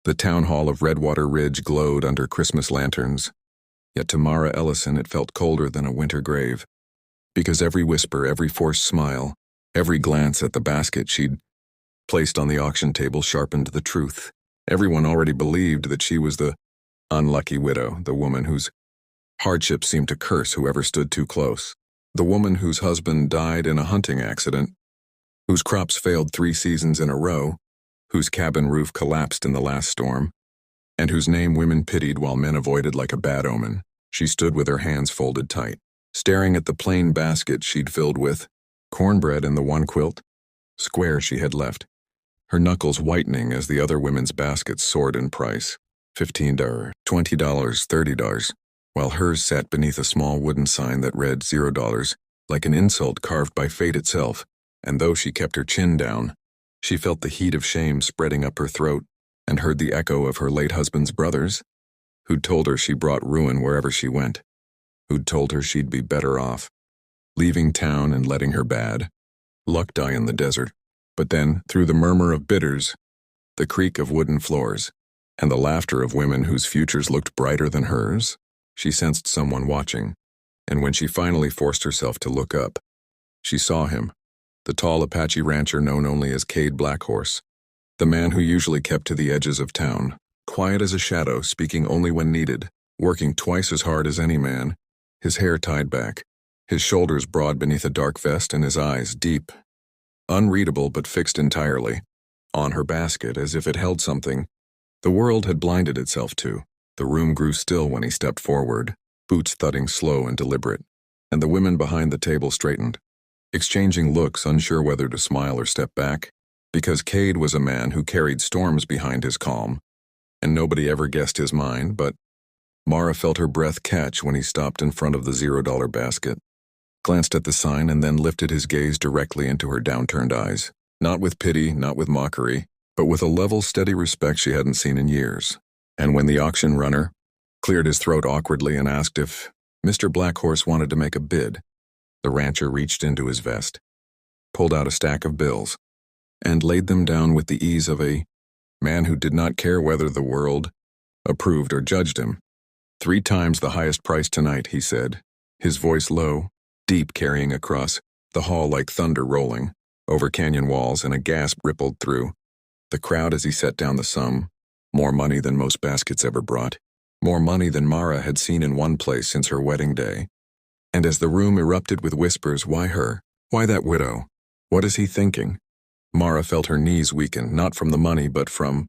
The town hall of Redwater Ridge glowed under Christmas lanterns, yet to Mara Ellison it felt colder than a winter grave, because every whisper, every forced smile, every glance at the basket she'd placed on the auction table sharpened the truth. Everyone already believed that she was the unlucky widow, the woman whose hardship seemed to curse whoever stood too close, the woman whose husband died in a hunting accident, whose crops failed 3 seasons in a row, whose cabin roof collapsed in the last storm, and whose name women pitied while men avoided like a bad omen. She stood with her hands folded tight, staring at the plain basket she'd filled with cornbread in the one quilt, square she had left, her knuckles whitening as the other women's baskets soared in price, $15, $20, $30, while hers sat beneath a small wooden sign that read $0, like an insult carved by fate itself. And though she kept her chin down, she felt the heat of shame spreading up her throat and heard the echo of her late husband's brothers, who'd told her she brought ruin wherever she went, who'd told her she'd be better off, leaving town and letting her bad luck die in the desert. But then, through the murmur of bidders, the creak of wooden floors, and the laughter of women whose futures looked brighter than hers, she sensed someone watching, and when she finally forced herself to look up, she saw him, the tall Apache rancher known only as Cade Blackhorse, the man who usually kept to the edges of town, quiet as a shadow, speaking only when needed, working twice as hard as any man, his hair tied back, his shoulders broad beneath a dark vest and his eyes deep, unreadable but fixed entirely, on her basket as if it held something the world had blinded itself to. The room grew still when he stepped forward, boots thudding slow and deliberate, and the women behind the table straightened, exchanging looks unsure whether to smile or step back, because Cade was a man who carried storms behind his calm, and nobody ever guessed his mind. But Mara felt her breath catch when he stopped in front of the $0 basket, glanced at the sign, and then lifted his gaze directly into her downturned eyes, not with pity, not with mockery, but with a level, steady respect she hadn't seen in years. And when the auction runner cleared his throat awkwardly and asked if Mr. Blackhorse wanted to make a bid, the rancher reached into his vest, pulled out a stack of bills, and laid them down with the ease of a man who did not care whether the world approved or judged him. 3 times the highest price tonight, he said, his voice low, deep, carrying across the hall like thunder rolling over canyon walls, and a gasp rippled through the crowd as he set down the sum. More money than most baskets ever brought, more money than Mara had seen in one place since her wedding day. And as the room erupted with whispers, why her? Why that widow? What is he thinking? Mara felt her knees weaken, not from the money but from